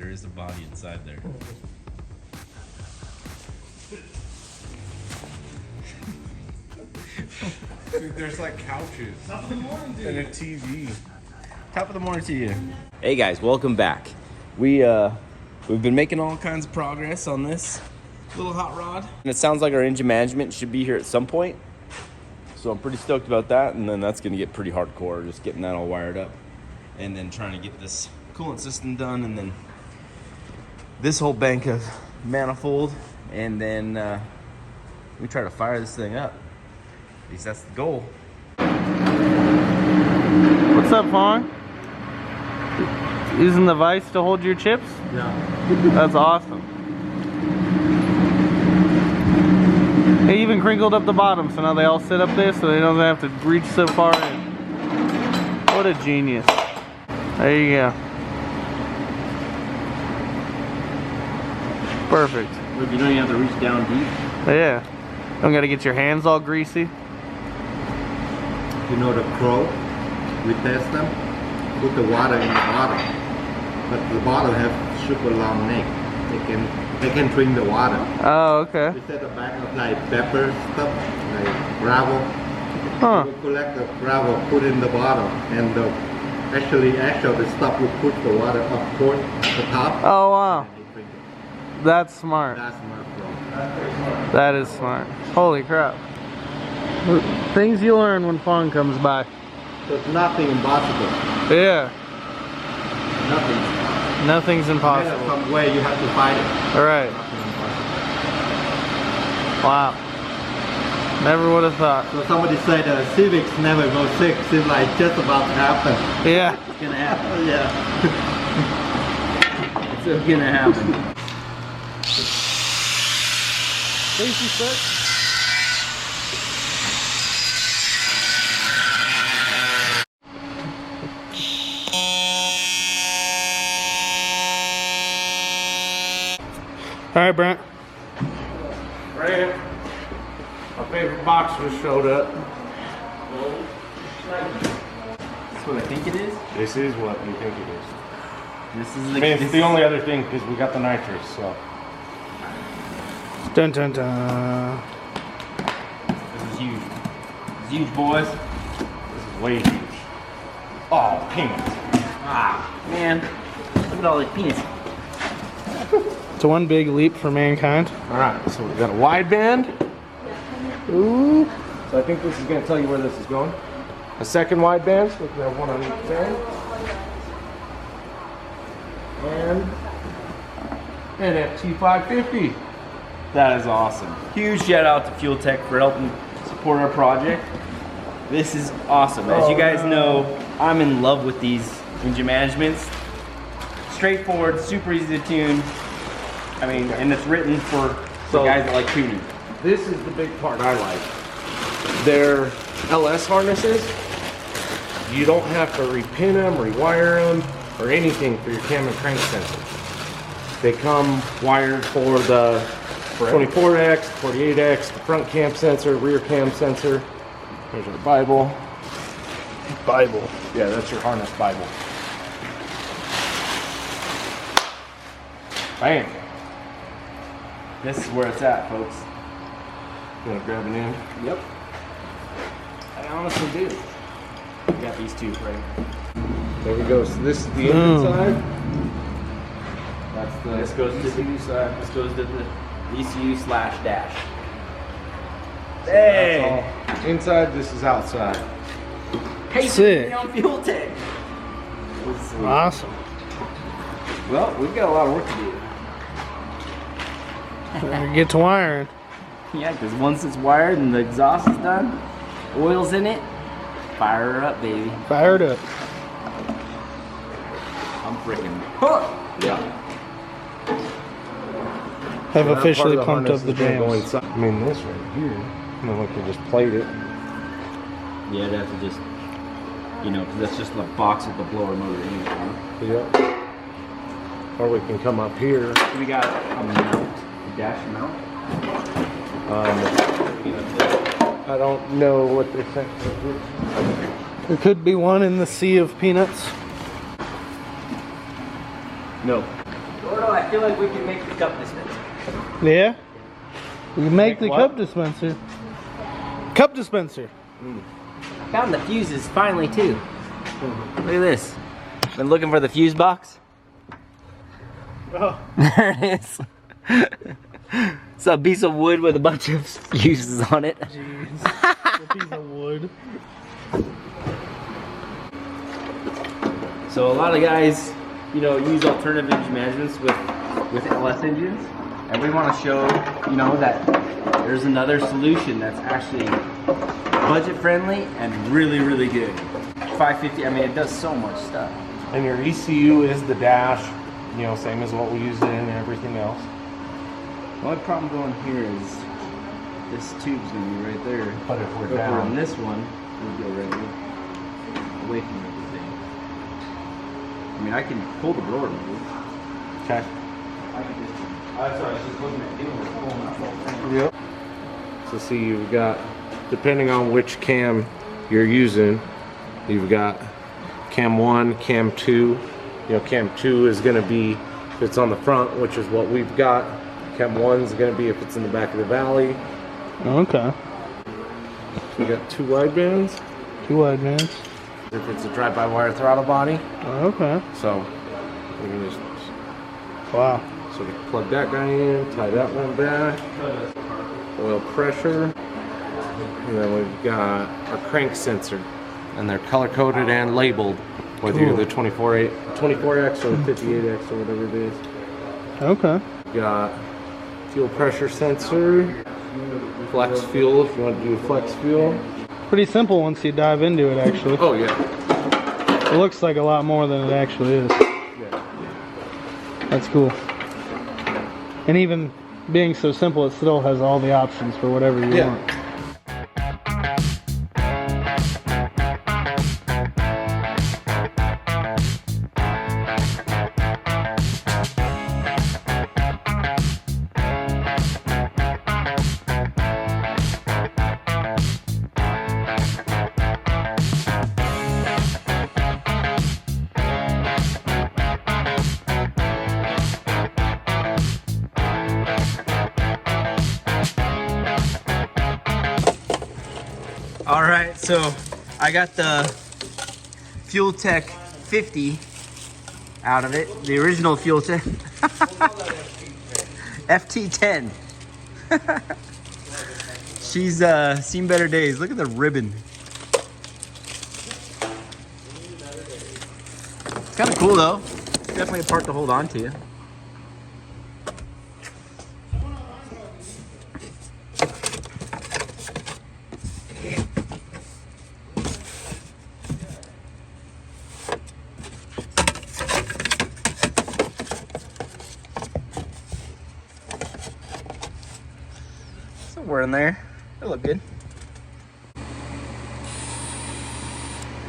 there is a body inside there. Dude, there's like couches and a TV. Top of the morning to you. Hey guys, welcome back. We've been making all kinds of progress on this little hot rod. And it sounds like our engine management should be here at some point. So I'm pretty stoked about that. And then that's gonna get pretty hardcore, just getting that all wired up. And then trying to get this coolant system done. And then this whole bank of manifold. And then we try to fire this thing up. At least that's the goal. What's up, Fong? Using the vise to hold your chips? Yeah. That's awesome. He even crinkled up the bottom so now they all sit up there so they don't have to reach so far in. What a genius. There you go. Perfect. Look, you don't even have to reach down deep. Yeah. Don't gotta get your hands all greasy. You know the crow, we test them, put the water in the bottom, but the bottom have super long neck. They can drink the water. Oh, okay. We set a bag of like pepper stuff, like gravel. Huh. We collect the gravel, put in the bottom, and actually the stuff we put the water up toward the top. Oh, wow. And they drink it. That's smart. That's smart, bro. That is smart. Holy crap. Things you learn when Fong comes by. There's nothing impossible. Yeah. Nothing. Nothing's impossible. Some way you have to fight it. Alright. Nothing impossible. Wow. Never would have thought. So somebody said Civics never go sick. Seems like just about to happen. Yeah. It's gonna happen. Yeah. It's gonna happen. Casey set. Alright, Brent. Brant, our favorite boxer showed up. That's what I think it is. This is what we think it is. This is I like, mean, it's the only other thing because we got the nitrous, so. Dun dun dun. This is huge. This is huge, boys. This is way huge. Oh, peanuts. Ah, man. Look at all these peanuts. It's one big leap for mankind. All right, so we've got a wideband. Ooh. So I think this is going to tell you where this is going. A second wideband, so we have one on each side. And an FT550. That is awesome. Huge shout out to FuelTech for helping support our project. This is awesome. As you guys know, I'm in love with these engine managements. Straightforward, super easy to tune. I mean, and it's written for the guys that like tuning. This is the big part I like. They're LS harnesses. You don't have to repin them, rewire them, or anything for your cam and crank sensors. They come wired for the 24X, 48X, the front cam sensor, rear cam sensor. There's our Bible. Bible. Yeah, that's your harness Bible. Bam. This is where it's at, folks. You want to grab an end? Yep. I honestly do. We got these two right here. There we go. So this is the engine side. That's the. This goes to the ECU side. This goes to the ECU/dash. Hey! That's all inside, this is outside. Hey, Sick. on FuelTech. Awesome. Well, we've got a lot of work to do. Better get to wiring. Yeah, because once it's wired and the exhaust is done, oil's in it, fire her up, baby. Fired up. I'm freaking hooked. Yeah. Have That officially part of pumped up harness the is gonna go jams. inside. I mean, this right here. I mean, we can just plate it. Yeah, I'd have to just, you know, because that's just the box with the blower motor in it. Huh? Yep. Or we can come up here. We got a mount, a dash mount. I don't know what they're saying. There could be one in the sea of peanuts. No. Gordo, I feel like we can make the cup dispenser. Yeah? We can make the what? cup dispenser. Cup dispenser. I found the fuses finally too. Look at this. Been looking for the fuse box. Oh. There it is. It's a piece of wood with a bunch of fuses on it. Jeez. A piece of wood. So a lot of guys, you know, use alternative engine managements with LS engines, and we want to show, you know, that there's another solution that's actually budget friendly and really, really good. 550, I mean, it does so much stuff. And your ECU is the dash, you know, same as what we used in and everything else. The only problem going here is this tube's gonna be right there. But if we're But down, on this one, we'll go right away from everything. I mean, I can pull the blower move. okay. I can just. That's what I was just looking at doing. Pulling that whole thing. Yep. So see, you've got, depending on which cam you're using, you've got cam 1, cam 2. You know, cam 2 is going to be if it's on the front, which is what we've got. Cam 1 is going to be if it's in the back of the valley. Okay. We got 2 wide bands. 2 wide bands. If it's a drive-by-wire throttle body. Okay. So we can just Wow. sort of plug that guy in, tie that one back. Oil pressure. And then we've got our crank sensor. And they're color-coded and labeled, whether you're the 24X or 58X or whatever it is. Okay. Got fuel pressure sensor, flex fuel if you want to do flex fuel. Pretty simple once you dive into it, actually. Oh yeah. It looks like a lot more than it actually is. Yeah. That's cool. And even being so simple, it still has all the options for whatever you want. All right, so I got the FuelTech 50 out of it, the original FuelTech FT10. She's seen better days. Look at the ribbon. It's kind of cool though. Definitely a part to hold on to. Somewhere in there. They look good.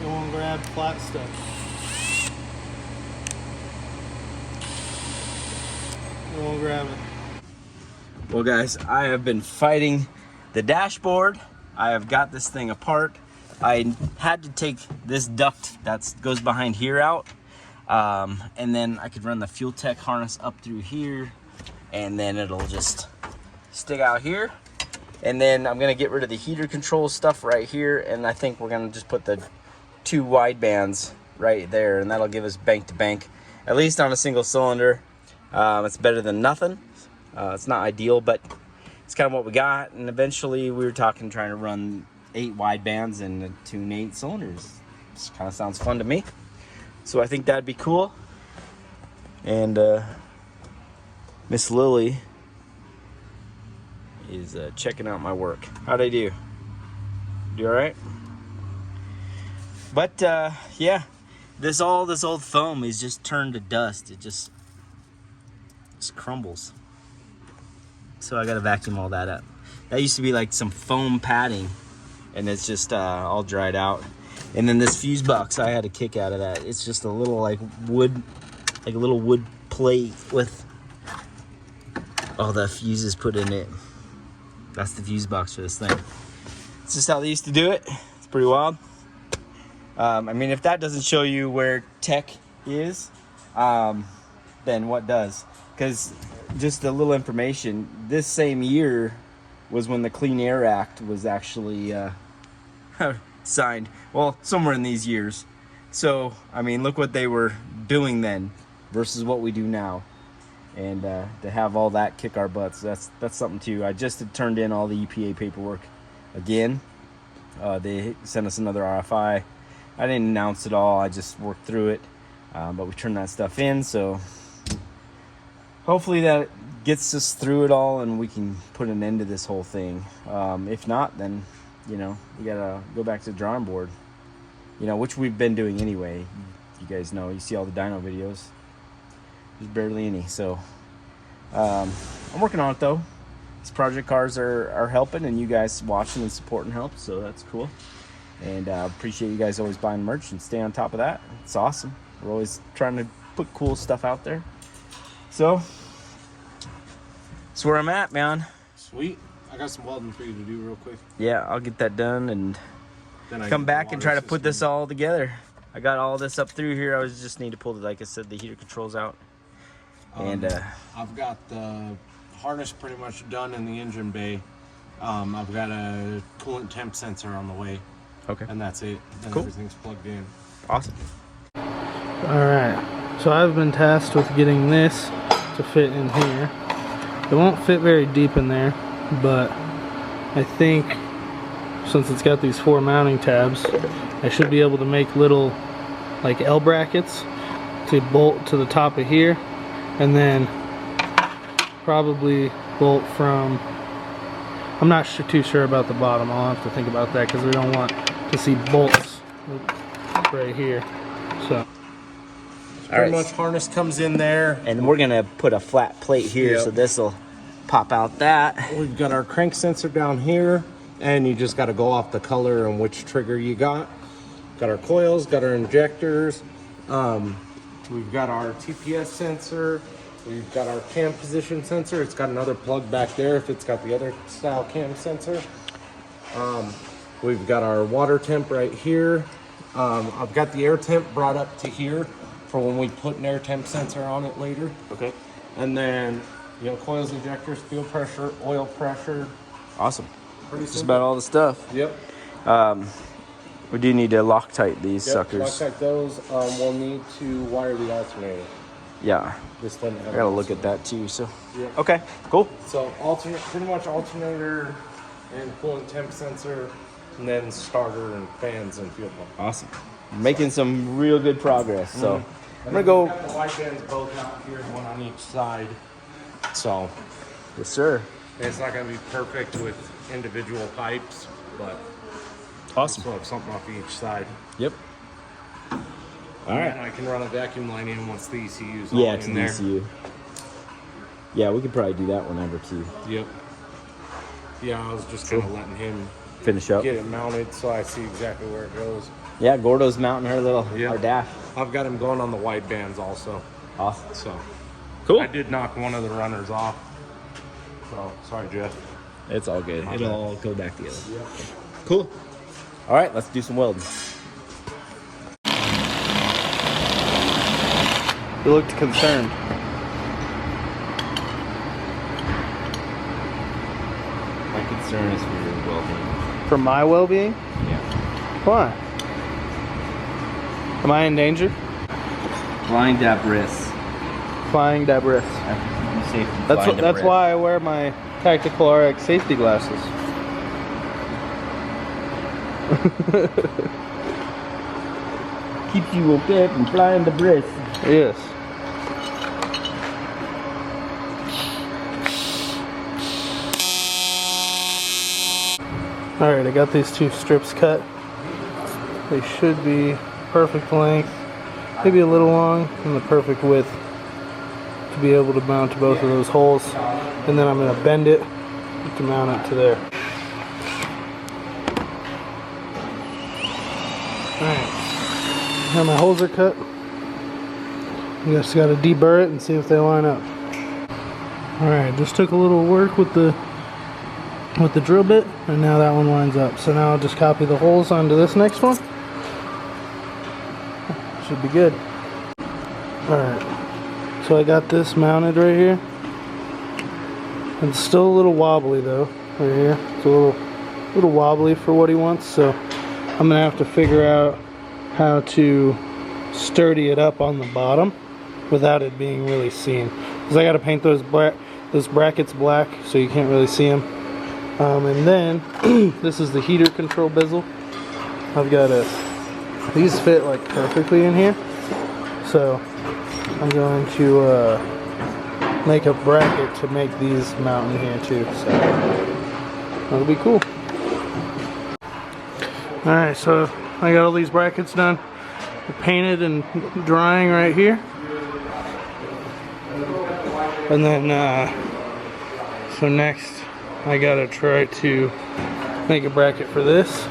You want to grab flat stuff. You want to grab it. Well guys, I have been fighting the dashboard. I have got this thing apart. I had to take this duct that goes behind here out. And then I could run the FuelTech harness up through here. And then it'll just stick out here. And then I'm gonna get rid of the heater control stuff right here. And I think we're gonna just put the 2 wide bands right there. And that'll give us bank to bank, at least on a single cylinder. It's better than nothing. It's not ideal, but it's kind of what we got. And eventually we were trying to run 8 wide bands and tune 8 cylinders. This kind of sounds fun to me. So I think that'd be cool. And Miss Lily is checking out my work. How'd I do? Do all right? But yeah, this old foam is just turned to dust. It just crumbles. So I gotta vacuum all that up. That used to be like some foam padding, and it's just all dried out. And then this fuse box, I had a kick out of that. It's just a little like wood, like a little wood plate with all the fuses put in it. That's the fuse box for this thing. It's just how they used to do it. It's pretty wild. I mean, if that doesn't show you where tech is, then what does. Because just a little information, this same year was when the Clean Air Act was actually signed. Well, somewhere in these years. So, I mean, look what they were doing then versus what we do now. And to have all that kick our butts, that's something too. I just had turned in all the EPA paperwork again. They sent us another RFI. I didn't announce it all, I just worked through it. But we turned that stuff in, so hopefully that gets us through it all and we can put an end to this whole thing. If not, then, you know, we gotta go back to the drawing board. You know, which we've been doing anyway. You guys know, you see all the dyno videos. There's barely any, so I'm working on it though. These project cars are helping, and you guys watching and supporting help, so that's cool. And appreciate you guys always buying merch and stay on top of that. It's awesome. We're always trying to put cool stuff out there. So that's where I'm at, man. Sweet. I got some welding for you to do real quick. Yeah, I'll get that done and Then come back and try to put system. this all together. I got all this up through here. I just need to pull, like I said, the heater controls out. And I've got the harness pretty much done in the engine bay. I've got a coolant temp sensor on the way. okay, And that's it. Then Cool. everything's plugged in. awesome. Alright, so I've been tasked with getting this to fit in here. It won't fit very deep in there, but I think since it's got these 4 mounting tabs, I should be able to make little like L brackets to bolt to the top of here, and then probably bolt from, I'm not too sure about the bottom. I'll have to think about that because we don't want to see bolts right here. So Pretty much harness comes in there. And we're gonna put a flat plate here, Yep. so this will pop out that. We've got our crank sensor down here, and you just got to go off the color and which trigger you got. Got our coils, got our injectors. We've got our TPS sensor. We've got our cam position sensor. It's got another plug back there if it's got the other style cam sensor. We've got our water temp right here. I've got the air temp brought up to here for when we put an air temp sensor on it later. Okay. And then, you know, coils, injectors, fuel pressure, oil pressure. Awesome. Pretty Just simple. about all the stuff. Yep. We do need to Loctite these suckers. Like those, we'll need to wire the alternator. Yeah. This one. I gotta look at that too. So. Yeah. Okay. Cool. So pretty much alternator and coolant temp sensor, and then starter and fans and fuel pump. Awesome. Making some real good progress. So I'm gonna We've go. got the white bands both out here, one on each side. So Yes, sir. it's not gonna be perfect with individual pipes, but Awesome. we'll have something off each side. Yep. All right. And I can run a vacuum line in once the ECU's Yeah, all it's in the there. ECU. Yeah, we could probably do that whenever too. Yep. Yeah, I was just kind of letting him Finish up. get it mounted so I see exactly where it goes. Yeah, Gordo's mounting her little Yeah. our dash. I've got him going on the wide bands also. Awesome. So Cool. I did knock one of the runners off. So sorry, Jeff. It's all good. It'll all go back together. Cool. All right, let's do some welding. you looked concerned. My concern is for your welding. For my well-being? Yeah. Why? Am I in danger? Flying debris. Flying debris. That's why I wear my Tactical RX safety glasses. Keeps you okay from flying debris. Yes. Alright, I got these 2 strips cut. They should be perfect length, maybe a little long, and the perfect width to be able to mount to both of those holes. And then I'm going to bend it to mount it to there. Alright, now my holes are cut. You just got to deburr it and see if they line up. Alright, just took a little work with the drill bit, and now that one lines up. So now I'll just copy the holes onto this next one. Should be good. Alright, So I got this mounted right here. It's still a little wobbly though, right here. It's a little wobbly for what he wants, so I'm gonna have to figure out how to sturdy it up on the bottom without it being really seen. Because I gotta paint those brackets black so you can't really see them. And then this is the heater control bezel. I've got these fit like perfectly in here, so I'm going to make a bracket to make these mount in here too, so that'll be cool. Alright, so I got all these brackets done. They're painted and drying right here. And then, so next I gotta try to make a bracket for this.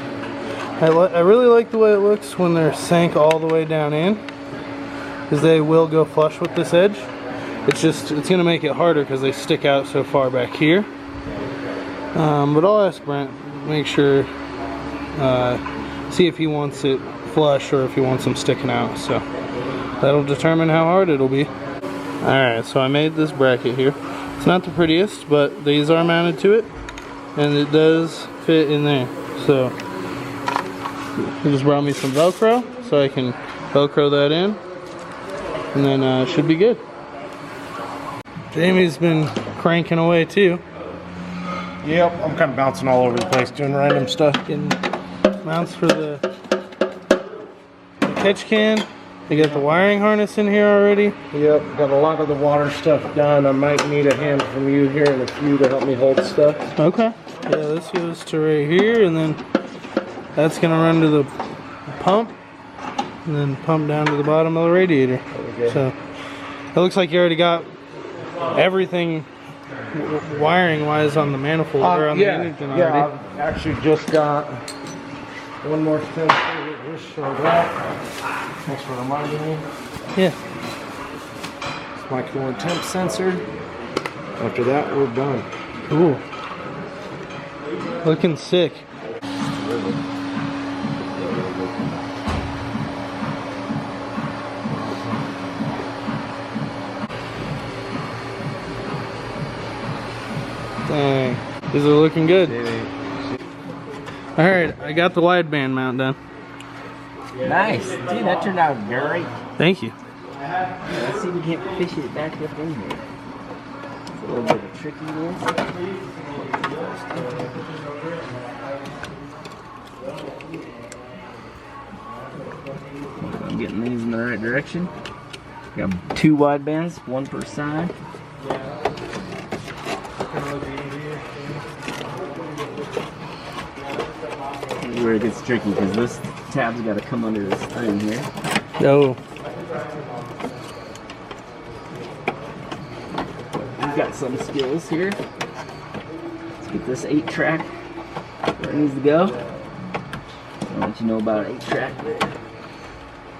I really like the way it looks when they're sank all the way down in, because they will go flush with this edge. It's gonna make it harder because they stick out so far back here. But I'll ask Brent, make sure, see if he wants it flush or if he wants them sticking out. So that'll determine how hard it'll be. Alright, so I made this bracket here. It's not the prettiest, but these are mounted to it, and it does fit in there. So he just brought me some Velcro, so I can Velcro that in, and then it should be good. Jamie's been cranking away too. Yep, I'm kind of bouncing all over the place doing random stuff. Getting mounts for the catch can. They got the wiring harness in here already. Yep, got a lot of the water stuff done. I might need a hand from you here and a few to help me hold stuff. Okay. Yeah, this goes to right here, and then that's gonna run to the pump, and then pump down to the bottom of the radiator. So it looks like you already got everything wiring wise on the manifold or on the engine already. Yeah, I've actually just got one more sensor just for that. Thanks for reminding me. Yeah. It's my coolant temp sensor. After that, we're done. Ooh. Looking sick. Dang. These are looking good. Alright, I got the wideband mount done. Nice. Dude, that turned out great. Thank you. Let's see if we can't fish it back up in here. It's a little bit of trickiness. I'm getting these in the right direction. Got 2 wide bands, 1 per side. This is where it gets tricky because this tab's got to come under this thing here. Oh. We've got some skills here. Let's get this 8-track where it needs to go. I'll let you know about an 8-track,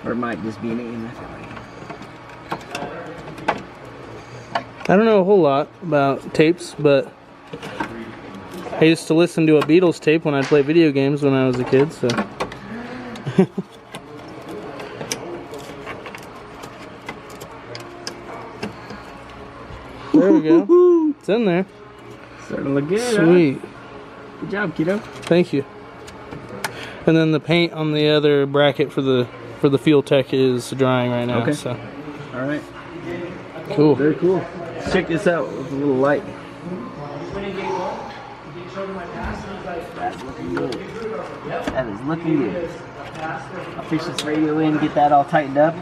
or it might just be an EMF. I don't know a whole lot about tapes, but I used to listen to a Beatles tape when I'd play video games when I was a kid, so. There we go. It's in there. Starting to look good. Sweet. Huh? Good job, kiddo. Thank you. And then the paint on the other bracket for the FuelTech is drying right now. Okay. So. All right. Cool. Very cool. Let's check this out with a little light. That's looking good. That is looking good. I'll fish this radio in, get that all tightened up,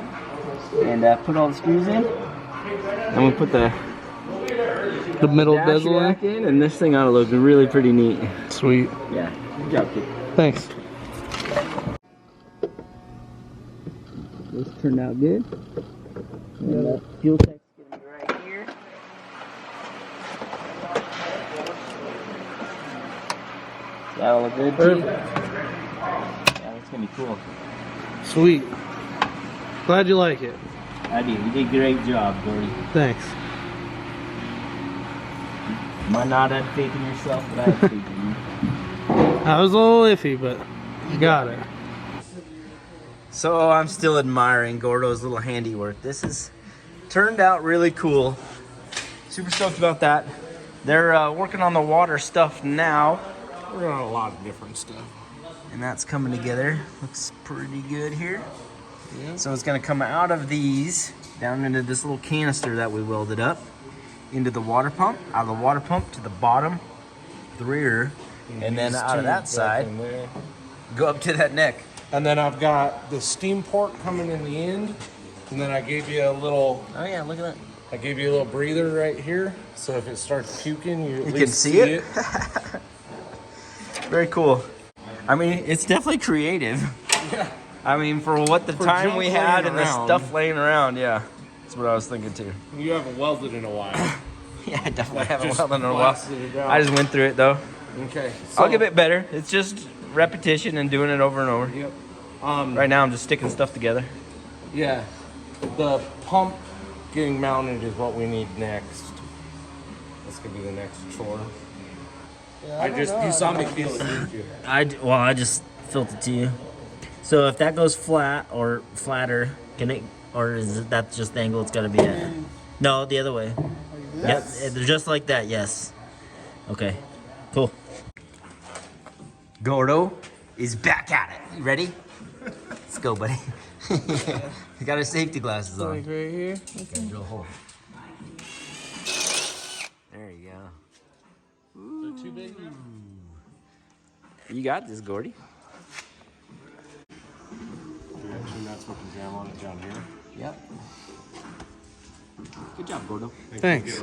and put all the screws in. I'm gonna put the middle dash bezel rack in, and this thing ought to look really pretty neat. Sweet. Yeah. Good job, kid. Thanks. This turned out good. And FuelTech's gonna be right here. That'll look good too. Yeah, that's gonna be cool. Sweet. Glad you like it. I do. You did a great job, Gordy. Thanks. Might not have faith in yourself, but I have faith in you. I was a little iffy, but you got it. So I'm still admiring Gordo's little handiwork. This is Turned out really cool. Super stoked about that. They're working on the water stuff now. We're on a lot of different stuff. And that's coming together. Looks pretty good here. Yeah. So it's gonna come out of these down into this little canister that we welded up, into the water pump, out of the water pump to the bottom, the rear, and then out of that side, go up to that neck. And then I've got the steam port coming in the end. And then I gave you a little... Oh yeah, look at that. I gave you a little breather right here. So if it starts puking, you at least can see it. Very cool. I mean, it's definitely creative. Yeah. I mean, for what the time we had and the around. stuff laying around, yeah. That's what I was thinking too. You haven't welded in a while. Yeah, I definitely haven't Just welded in a while. blasted it out. I just went through it though. Okay. I'll get it better. It's just repetition and doing it over and over. Yep. Right now I'm just sticking stuff together. Yeah. The pump getting mounted is what we need next. That's gonna be the next chore. Yeah, you saw me feel it, didn't you? I just felt it to you. So if that goes flat or flatter, can it, or is that just the angle it's got to be at? No, the other way. Yep, just like that. Yes. Okay. Cool. Gordo is back at it. You ready? Let's go, buddy. You got his safety glasses on. Like right here. Okay, drill a hole. There you go. Ooh. Too big. You got this, Gordy. Actually, that's what the jam on it down here. Yep. Good job, Gordo. Thanks.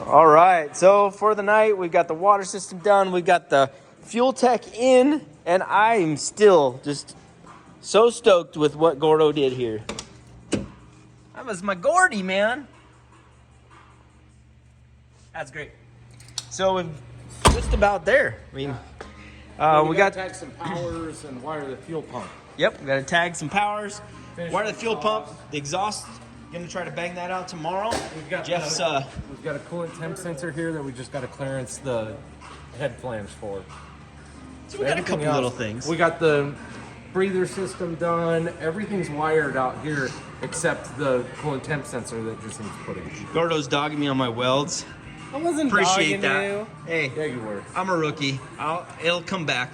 All right, so for the night, we've got the water system done. We've got the FuelTech in, and I'm still just so stoked with what Gordo did here. That was my Gordy, man. That's great. So we're just about there. I mean, we got to tag some powers and wire the fuel pump. Yep, we got to tag some powers, wire the fuel pump, the exhaust. Gonna try to bang that out tomorrow. We've got Jeff's. We've got a coolant temp sensor here that we just got to clearance the head flange for. So we got a couple little things. We got the breather system done. Everything's wired out here except the coolant temp sensor that just needs putting. Gordo's dogging me on my welds. I wasn't Appreciate dogging that. you. Hey, Yeah, you were. I'm a rookie. It'll come back.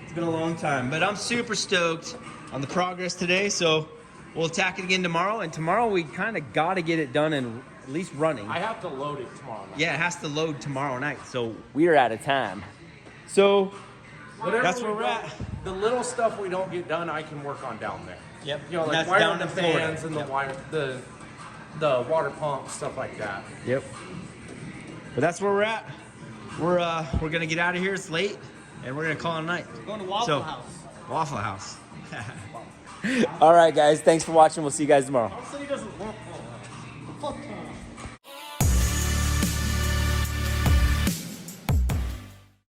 It's been a long time, but I'm super stoked on the progress today. So we'll attack it again tomorrow, and tomorrow we kind of got to get it done and at least running. I have to load it tomorrow night. Yeah, it has to load tomorrow night, so we're out of time. So that's where we're at. The little stuff we don't get done, I can work on down there. Yep. You know, like That's wiring down the in Florida. fans and Yep. the water pump, stuff like that. Yep. But that's where we're at. We're gonna get out of here. It's late, and we're gonna call it a night. Going to Waffle House. Waffle House. All right, guys. Thanks for watching. We'll see you guys tomorrow. I'll say he doesn't work. Fuck him.